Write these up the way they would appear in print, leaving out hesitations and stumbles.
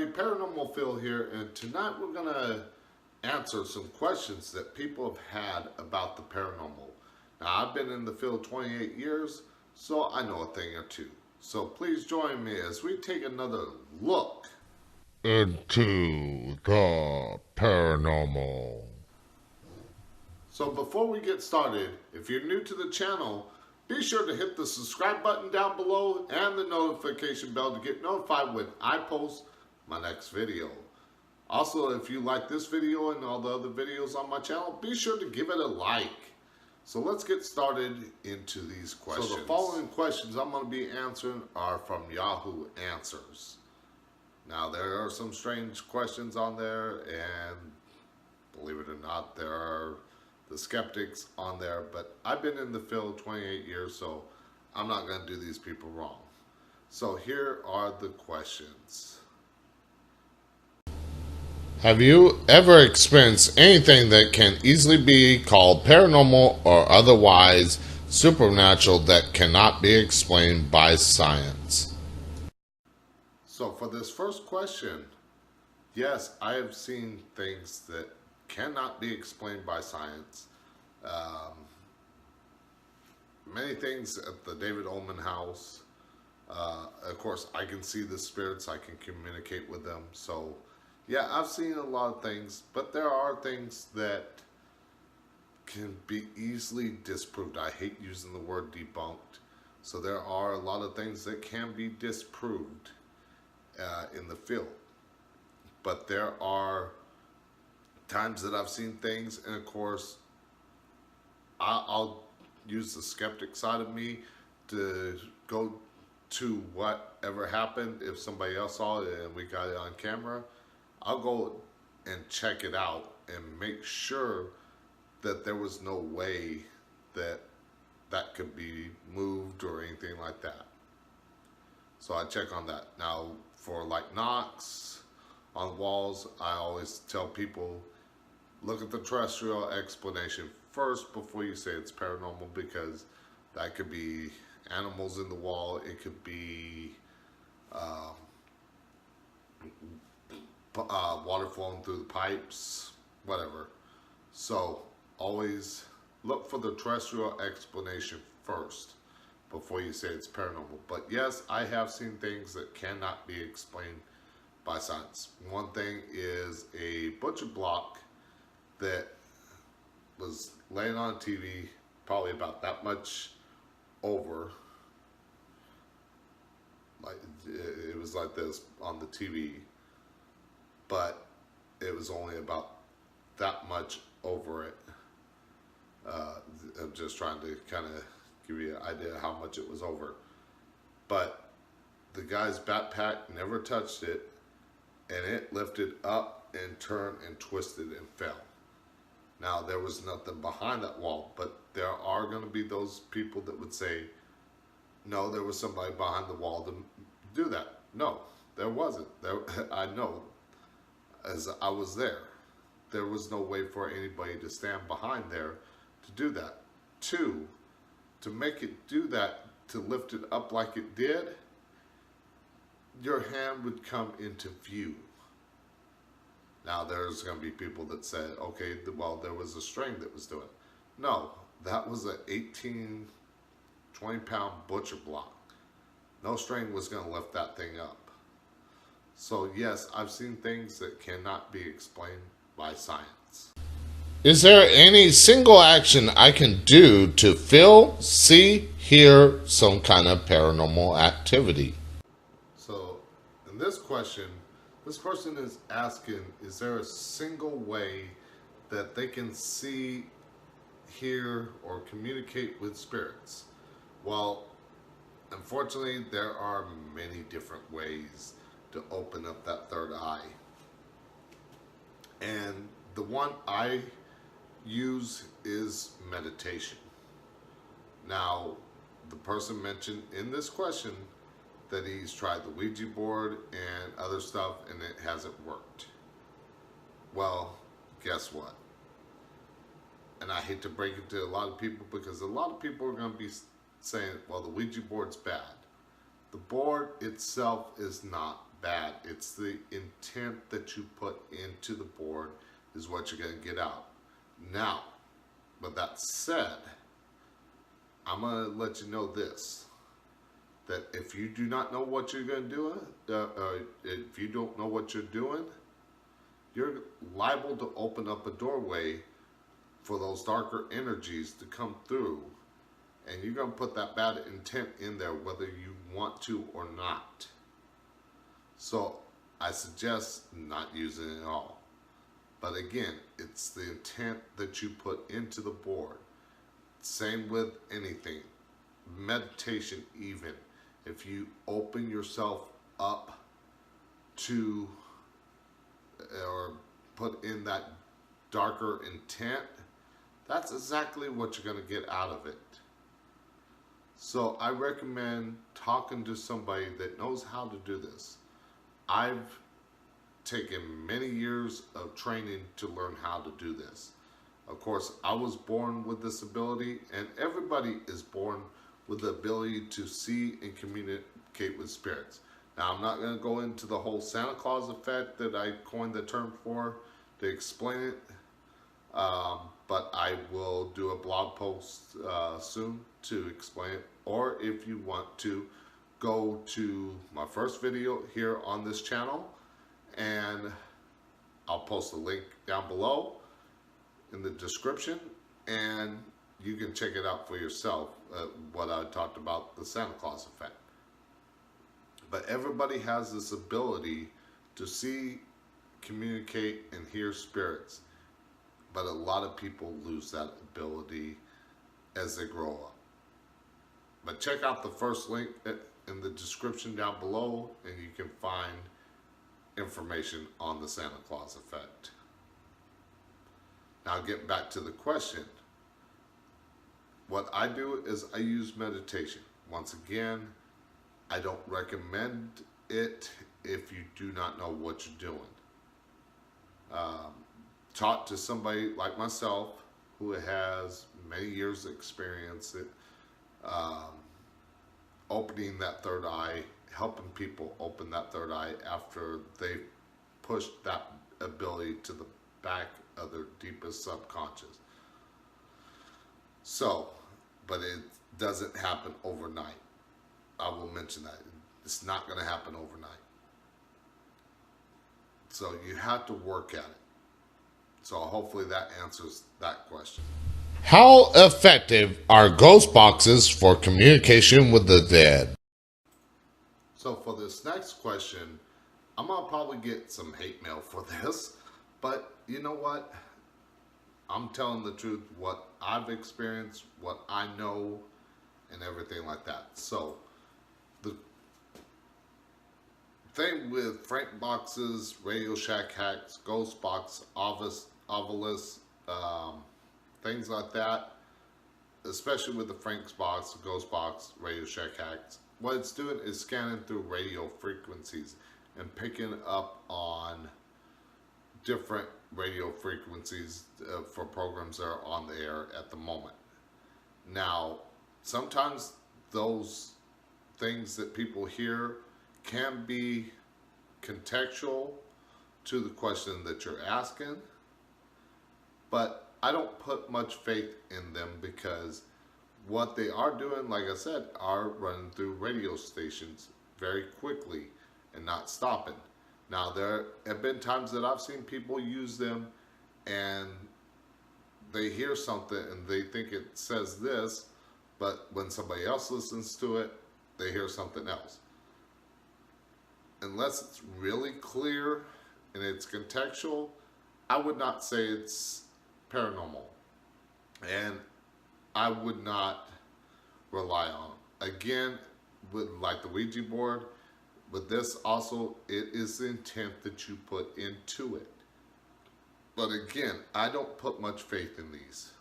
everybody, Paranormal Phil here, and tonight we're going to answer some questions that people have had about the paranormal. Now, I've been in the field 28 years, so I know a thing or two. So please join me as we take another look into the paranormal. So before we get started, if you're new to the channel, be sure to hit the subscribe button down below and the notification bell to get notified when I post my next video. Also, if you like this video and all the other videos on my channel, be sure to give it a like. So let's get started into these questions. So the following questions I'm going to be answering are from Yahoo Answers. Now, there are some strange questions on there, and believe it or not, there are the skeptics on there, but I've been in the field 28 years, so I'm not going to do these people wrong. So here are the questions. Have you ever experienced anything that can easily be called paranormal or otherwise supernatural that cannot be explained by science? So for this first question, yes, I have seen things that cannot be explained by science. Many things at the David Ullman house. Of course, I can see the spirits. I can communicate with them. So, yeah, I've seen a lot of things. But there are things that can be easily disproved. I hate using the word debunked. So there are a lot of things that can be disproved in the field. But there are times that I've seen things, and of course, I'll use the skeptic side of me to go to whatever happened. If somebody else saw it and we got it on camera, I'll go and check it out and make sure that there was no way that that could be moved or anything like that. So I check on that. Now, for like knocks on walls, I always tell people, look at the terrestrial explanation first before you say it's paranormal, because that could be animals in the wall, it could be water flowing through the pipes, whatever. So always look for the terrestrial explanation first before you say it's paranormal. But yes, I have seen things that cannot be explained by science. One thing is a butcher block that was laying on TV, probably about that much over, like it was like this on the TV, but it was only about that much over it. I'm just trying to kind of give you an idea of how much it was over. But the guy's backpack never touched it, and it lifted up and turned and twisted and fell. Now, there was nothing behind that wall, but there are going to be those people that would say, no, there was somebody behind the wall to do that. No, there wasn't. I know, as I was there, there was no way for anybody to stand behind there to do that. Two, to make it do that, to lift it up like it did, your hand would come into view. Now, there's going to be people that said, okay, well, there was a string that was doing it. No, that was an 18, 20-pound butcher block. No string was going to lift that thing up. So, yes, I've seen things that cannot be explained by science. Is there any single action I can do to feel, see, hear some kind of paranormal activity? So, in this question, this person is asking, is there a single way that they can see, hear, or communicate with spirits? Well, unfortunately, there are many different ways to open up that third eye. And the one I use is meditation. Now, the person mentioned in this question that he's tried the Ouija board and other stuff and it hasn't worked. Well, guess what? And I hate to break it to a lot of people, because a lot of people are going to be saying, well, the Ouija board's bad. The board itself is not bad. It's the intent that you put into the board is what you're going to get out. Now, with that said, I'm going to let you know this, that if you do not know what you're going to do, if you don't know what you're doing, you're liable to open up a doorway for those darker energies to come through, and you're going to put that bad intent in there whether you want to or not. So I suggest not using it at all. But again, it's the intent that you put into the board. Same with anything. Meditation even. If you open yourself up to or put in that darker intent, that's exactly what you're going to get out of it. So I recommend talking to somebody that knows how to do this. I've taken many years of training to learn how to do this. Of course, I was born with this ability, and everybody is born with the ability to see and communicate with spirits. Now, I'm not going to go into the whole Santa Claus effect that I coined the term for to explain it, but I will do a blog post soon to explain it. Or if you want to, go to my first video here on this channel, and I'll post a link down below in the description, and you can check it out for yourself, what I talked about, the Santa Claus effect. But everybody has this ability to see, communicate, and hear spirits. But a lot of people lose that ability as they grow up. But check out the first link in the description down below, and you can find information on the Santa Claus effect. Now, getting back to the question, what I do is I use meditation. Once again, I don't recommend it if you do not know what you're doing. Talk to somebody like myself who has many years of experience opening that third eye, helping people open that third eye after they pushed that ability to the back of their deepest subconscious. So, but it doesn't happen overnight. I will mention that. It's not going to happen overnight. So you have to work at it. So hopefully that answers that question. How effective are ghost boxes for communication with the dead? So for this next question, I'm going to probably get some hate mail for this, but you know what? I'm telling the truth, what I've experienced, what I know, and everything like that. So the thing with Frank boxes, Radio Shack hacks, ghost box, Ovilus, things like that, especially with the Frank's box, ghost box, Radio Shack hacks, what it's doing is scanning through radio frequencies and picking up on different radio frequencies for programs that are on the air at the moment. Now, sometimes those things that people hear can be contextual to the question that you're asking, but I don't put much faith in them because what they are doing, like I said, are running through radio stations very quickly and not stopping. Now, there have been times that I've seen people use them and they hear something and they think it says this, but when somebody else listens to it, they hear something else. Unless it's really clear and it's contextual, I would not say it's paranormal. And I would not rely on it. Again, with like the Ouija board, with this also, it is the intent that you put into it. But again, I don't put much faith in these.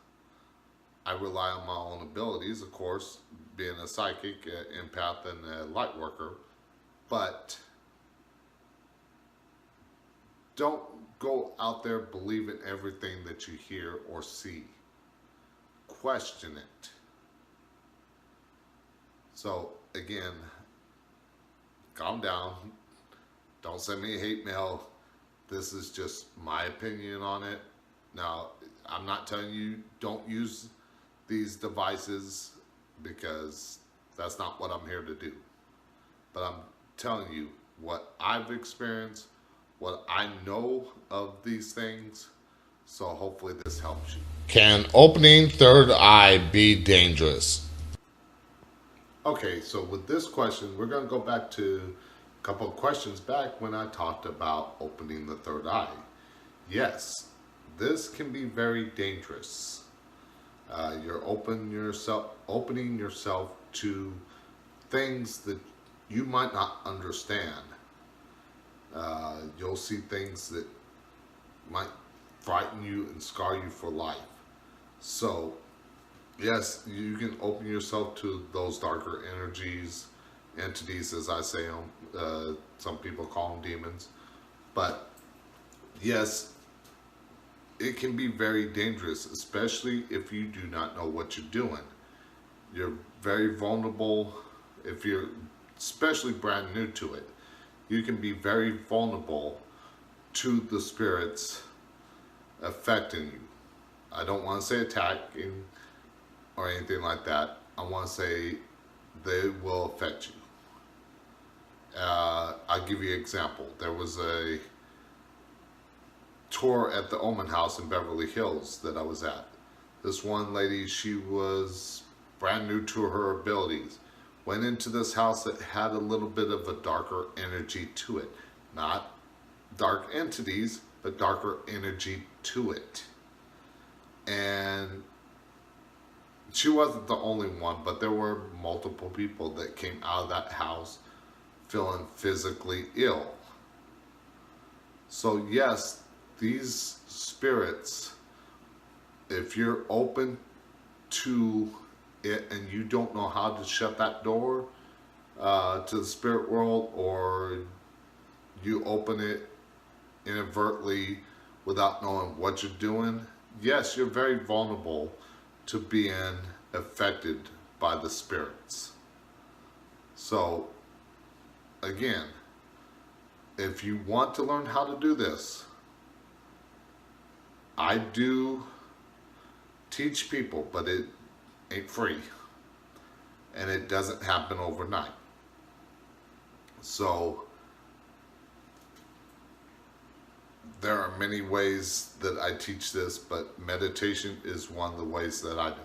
I rely on my own abilities, of course, being a psychic, empath, and a light worker. But don't go out there believing everything that you hear or see. Question it. So again, calm down. Don't send me hate mail. This is just my opinion on it. Now, I'm not telling you don't use these devices because that's not what I'm here to do. But I'm telling you what I've experienced, what I know of these things. So hopefully this helps you. Can opening third eye be dangerous? Okay, so with this question, we're going to go back to a couple of questions back when I talked about opening the third eye. Yes, this can be very dangerous. You're opening yourself to things that you might not understand. You'll see things that might frighten you and scar you for life. So, yes, you can open yourself to those darker entities, as I say them. Some people call them demons. But, yes, it can be very dangerous, especially if you do not know what you're doing. You're very vulnerable if you're especially brand new to it. You can be very vulnerable to the spirits affecting you. I don't want to say attacking or anything like that. I want to say they will affect you. I'll give you an example. There was a tour at the Omen House in Beverly Hills that I was at. This one lady, she was brand new to her abilities. Went into this house that had a little bit of a darker energy to it. Not dark entities, but darker energy to it. And she wasn't the only one, but there were multiple people that came out of that house feeling physically ill. So yes, these spirits, if you're open to it and you don't know how to shut that door to the spirit world, or you open it inadvertently without knowing what you're doing, yes, you're very vulnerable to being affected by the spirits. So again, if you want to learn how to do this, I do teach people, but it ain't free, and it doesn't happen overnight. So there are many ways that I teach this, but meditation is one of the ways that I do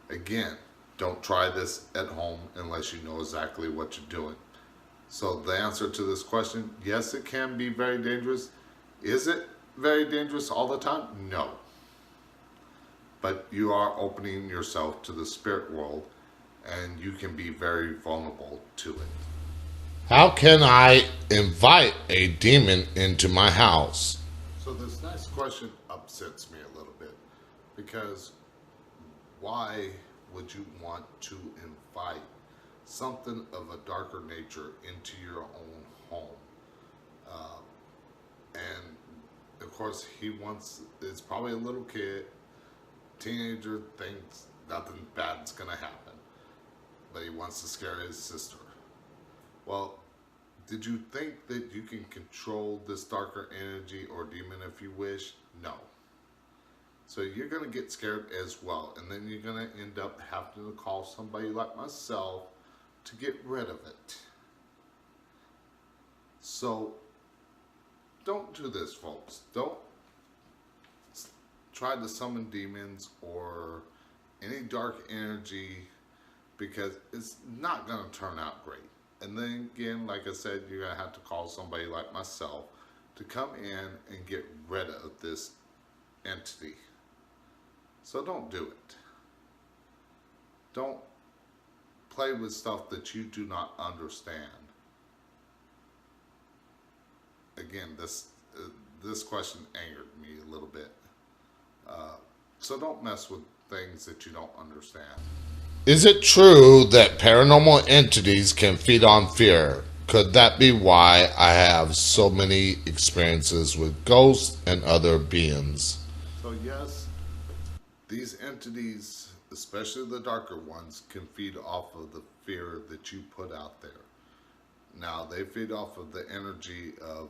it. Again, don't try this at home unless you know exactly what you're doing. So the answer to this question, yes, it can be very dangerous. Is it very dangerous all the time? No. But you are opening yourself to the spirit world, and you can be very vulnerable to it. How can I invite a demon into my house? So this next question upsets me a little bit, because why would you want to invite something of a darker nature into your own home? And of course, it's probably a little kid, teenager, thinks nothing bad's gonna happen, but he wants to scare his sister. Well, did you think that you can control this darker energy or demon if you wish? No. So you're going to get scared as well, and then you're going to end up having to call somebody like myself to get rid of it. So don't do this, folks. Don't try to summon demons or any dark energy, because it's not going to turn out great. And then again, like I said, you're going to have to call somebody like myself to come in and get rid of this entity. So don't do it. Don't play with stuff that you do not understand. Again, this question angered me a little bit. So don't mess with things that you don't understand. Is it true that paranormal entities can feed on fear? Could that be why I have so many experiences with ghosts and other beings? So yes, these entities, especially the darker ones, can feed off of the fear that you put out there. Now, they feed off of the energy of,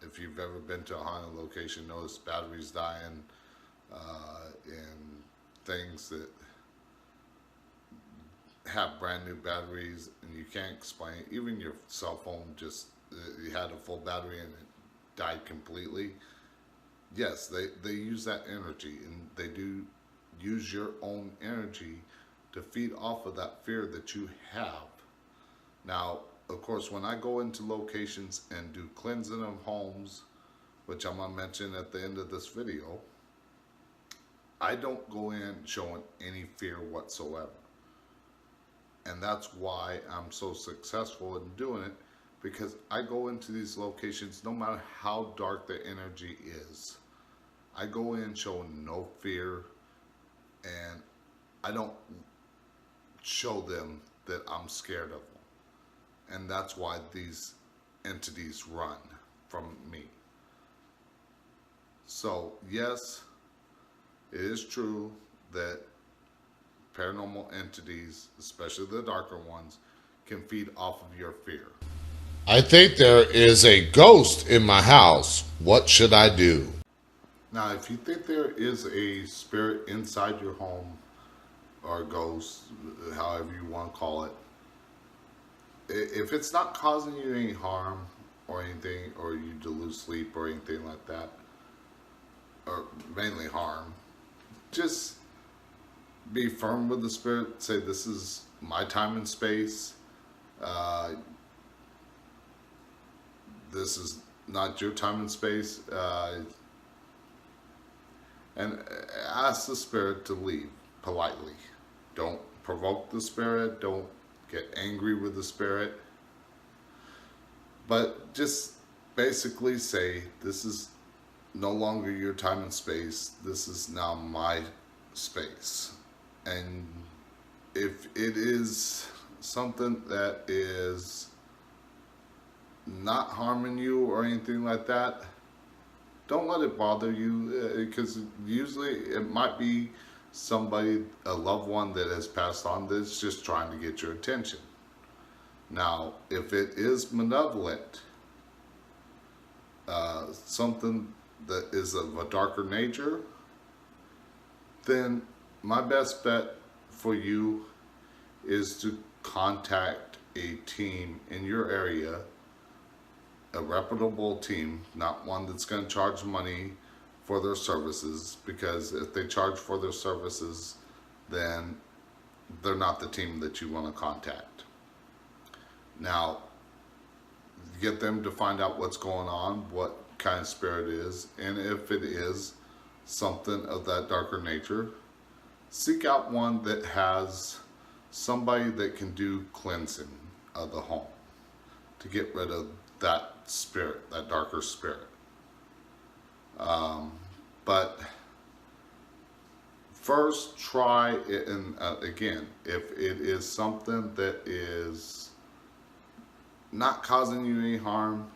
if you've ever been to a haunted location, notice batteries dying, and things that have brand new batteries and you can't explain it. Even your cell phone, just you had a full battery and it died completely. Yes, they use that energy, and they do use your own energy to feed off of that fear that you have. Now, of course, when I go into locations and do cleansing of homes, which I'm going to mention at the end of this video, I don't go in showing any fear whatsoever. And that's why I'm so successful in doing it, because I go into these locations no matter how dark the energy is. I go in showing no fear, and I don't show them that I'm scared of them. And that's why these entities run from me. So, yes, it is true that paranormal entities, especially the darker ones, can feed off of your fear. I think there is a ghost in my house. What should I do? Now, if you think there is a spirit inside your home, or a ghost, however you want to call it, if it's not causing you any harm or anything, or you to lose sleep or anything like that, or mainly harm, just be firm with the spirit. Say, this is my time and space. This is not your time and space. And ask the spirit to leave politely. Don't provoke the spirit. Don't get angry with the spirit. But just basically say, this is no longer your time and space. This is now my space. And if it is something that is not harming you or anything like that, don't let it bother you, because usually it might be somebody, a loved one that has passed on, that's just trying to get your attention. Now, if it is malevolent, something that is of a darker nature, then my best bet for you is to contact a team in your area, a reputable team, not one that's going to charge money for their services, because if they charge for their services, then they're not the team that you want to contact. Now, get them to find out what's going on, what kind of spirit it is, and if it is something of that darker nature, seek out one that has somebody that can do cleansing of the home to get rid of that spirit, that darker spirit. But first try it, and again, if it is something that is not causing you any harm,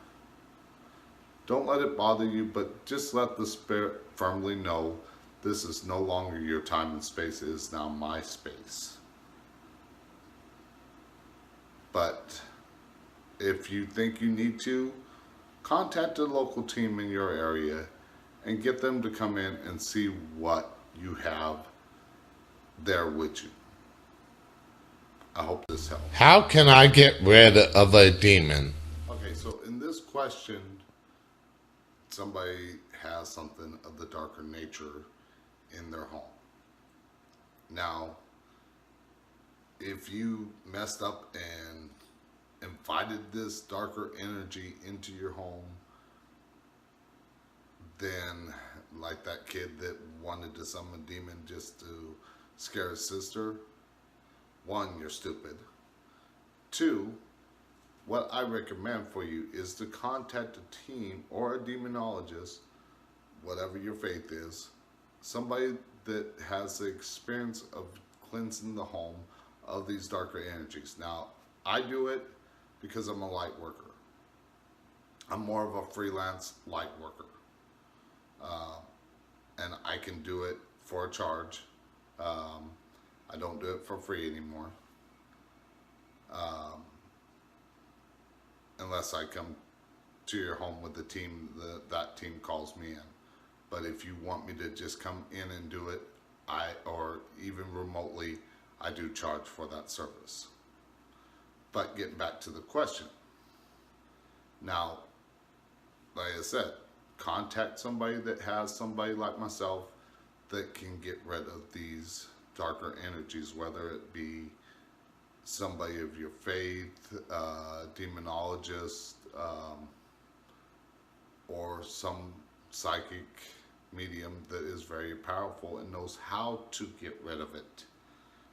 don't let it bother you, but just let the spirit firmly know, this is no longer your time and space, it is now my space. But if you think you need to, contact a local team in your area and get them to come in and see what you have there with you. I hope this helps. How can I get rid of a demon? Okay, so in this question, somebody has something of the darker nature in their home. Now, if you messed up and invited this darker energy into your home, then like that kid that wanted to summon a demon just to scare his sister, one, you're stupid. Two, what I recommend for you is to contact a team or a demonologist, whatever your faith is, somebody that has the experience of cleansing the home of these darker energies. Now, I do it because I'm a light worker. I'm more of a freelance light worker. And I can do it for a charge. I don't do it for free anymore. unless I come to your home with the team, that team calls me in. But if you want me to just come in and do it, or even remotely, I do charge for that service. But getting back to the question. Now, like I said, contact somebody that has somebody like myself that can get rid of these darker energies, whether it be somebody of your faith, demonologist, or some psychic medium that is very powerful and knows how to get rid of it.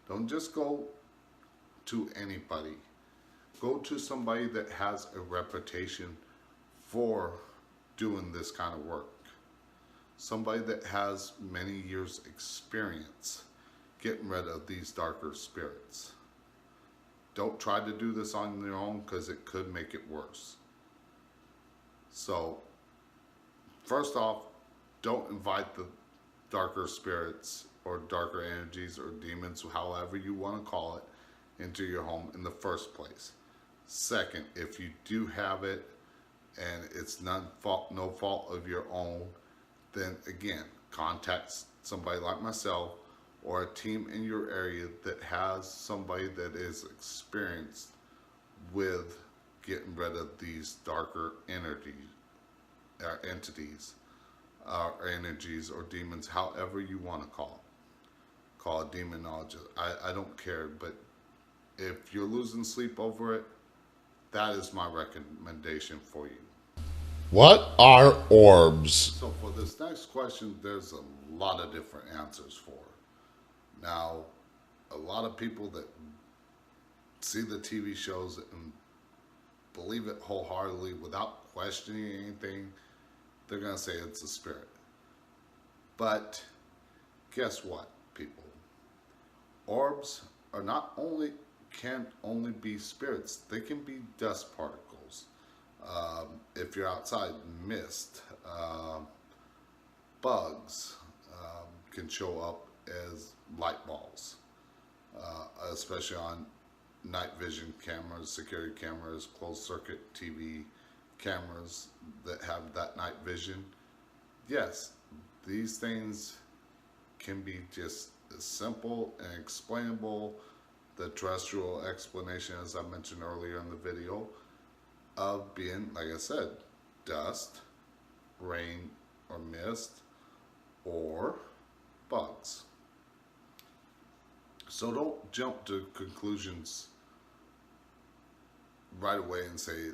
Don't just go to anybody. Go to somebody that has a reputation for doing this kind of work. Somebody that has many years experience getting rid of these darker spirits. Don't try to do this on your own, because it could make it worse. So, first off, don't invite the darker spirits or darker energies or demons, however you want to call it, into your home in the first place. Second, if you do have it and it's no fault of your own, then again, contact somebody like myself or a team in your area that has somebody that is experienced with getting rid of these darker entities, energies or demons, however you want to call it. Call it demonologist. I don't care, but if you're losing sleep over it, that is my recommendation for you. What are orbs? So for this next question, there's a lot of different answers for it. Now, a lot of people that see the TV shows and believe it wholeheartedly without questioning anything, they're going to say it's a spirit. But guess what, people? Orbs are can't only be spirits. They can be dust particles. If you're outside, mist, bugs can show up as light balls, especially on night vision cameras, security cameras, closed circuit TV cameras that have that night vision. Yes, these things can be just as simple and explainable. The terrestrial explanation, as I mentioned earlier in the video, of being, like I said, dust, rain or mist, or bugs. So don't jump to conclusions right away and say,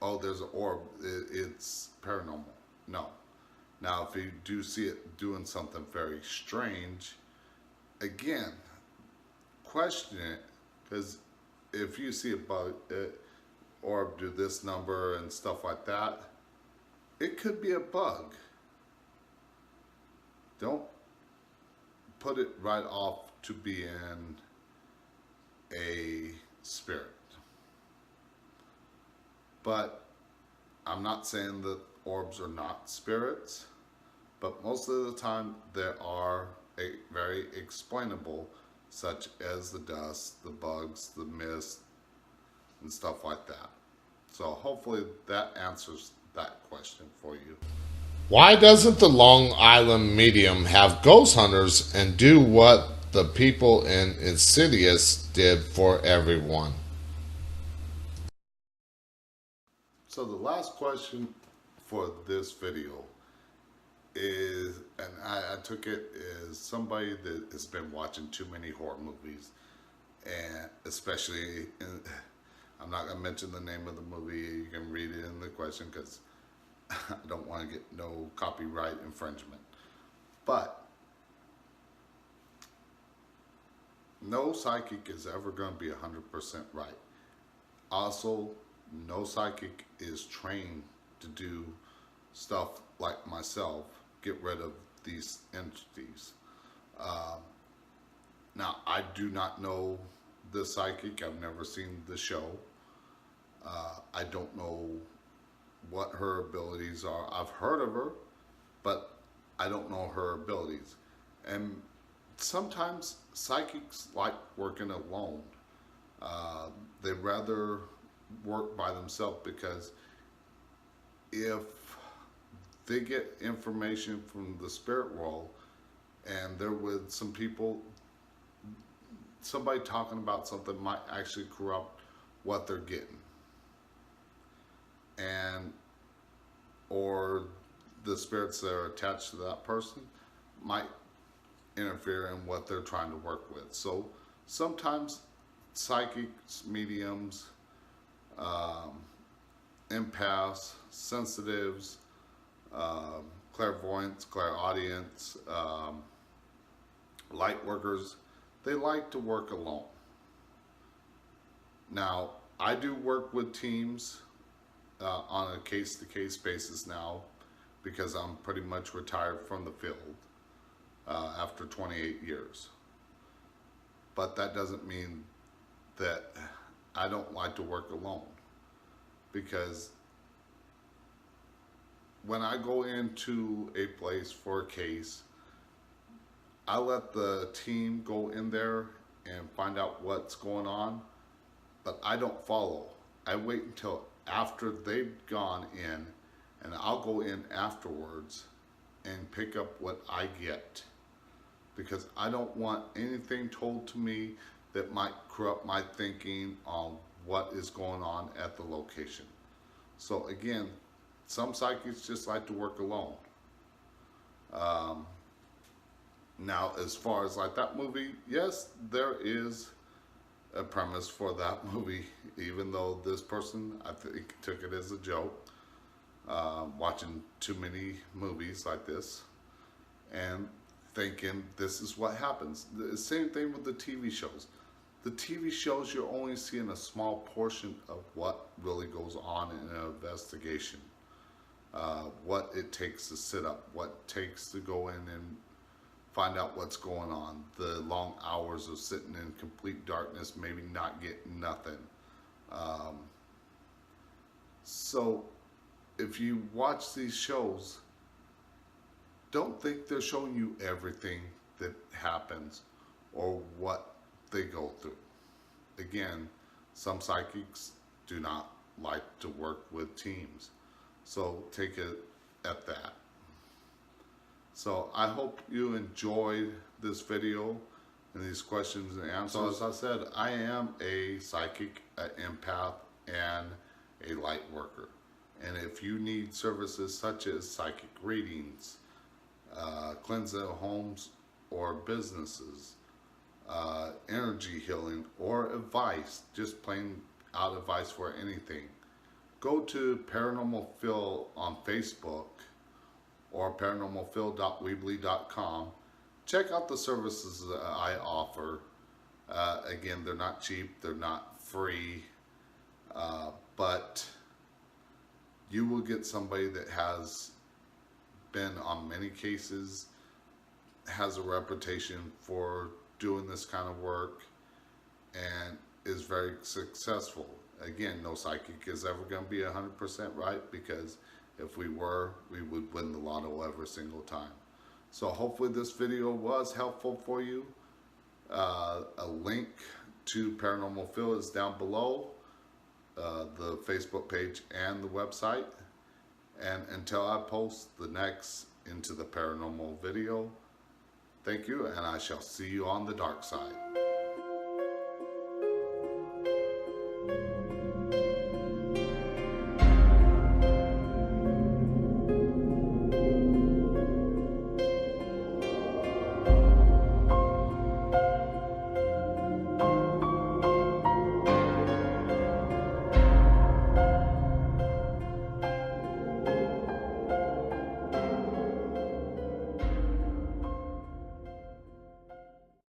oh, there's an orb, it's paranormal. No. Now, if you do see it doing something very strange, again, question it, because if you see a bug, orb do this number and stuff like that, it could be a bug. Don't put it right off to being a spirit. But I'm not saying that orbs are not spirits, but most of the time they are very explainable, such as the dust, the bugs, the mist, and stuff like that. So hopefully that answers that question for you. Why doesn't the Long Island medium have ghost hunters and do what the people in Insidious did for everyone? So the last question for this video is, and I took it as somebody that has been watching too many horror movies, and especially I'm not going to mention the name of the movie. You can read it in the question because I don't want to get no copyright infringement. But no psychic is ever going to be 100% right. Also, no psychic is trained to do stuff like myself, get rid of these entities. Now, I do not know the psychic. I've never seen the show. I don't know what her abilities are. I've heard of her, but I don't know her abilities. And sometimes psychics like working alone. They rather work by themselves, because if they get information from the spirit world and they're with some people, somebody talking about something might actually corrupt what they're getting, and or the spirits that are attached to that person might interfere in what they're trying to work with. So sometimes psychics, mediums, empaths, sensitives, clairvoyants, clairaudience, light workers, they like to work alone. Now, I do work with teams on a case-to-case basis now, because I'm pretty much retired from the field after 28 years. But that doesn't mean that I don't like to work alone, because when I go into a place for a case, I let the team go in there and find out what's going on, but I don't follow. I wait until after they've gone in, and I'll go in afterwards and pick up what I get, because I don't want anything told to me that might corrupt my thinking on what is going on at the location. So again, some psychics just like to work alone. Now, as far as like that movie, yes, there is a premise for that movie, even though this person, I think, took it as a joke, watching too many movies like this and thinking this is what happens. The same thing with the TV shows. The TV shows, you're only seeing a small portion of what really goes on in an investigation. What it takes to sit up, what it takes to go in and find out what's going on, the long hours of sitting in complete darkness, maybe not getting nothing. So if you watch these shows, don't think they're showing you everything that happens or what they go through. Again, some psychics do not like to work with teams, so take it at that. So I hope you enjoyed this video and these questions and answers. So as I said, I am a psychic, an empath, and a light worker. And if you need services such as psychic readings, cleansing homes or businesses, energy healing, or advice, just plain out advice for anything, go to Paranormal Phil on Facebook or paranormalphil.weebly.com. Check out the services that I offer. Again, they're not cheap, they're not free, but you will get somebody that has been on many cases, has a reputation for doing this kind of work, and is very successful. Again, no psychic is ever going to be 100% right, because if we were, we would win the lotto every single time. So hopefully this video was helpful for you. A link to Paranormal Phil is down below, the Facebook page and the website. And until I post the next Into the Paranormal video, thank you, and I shall see you on the dark side.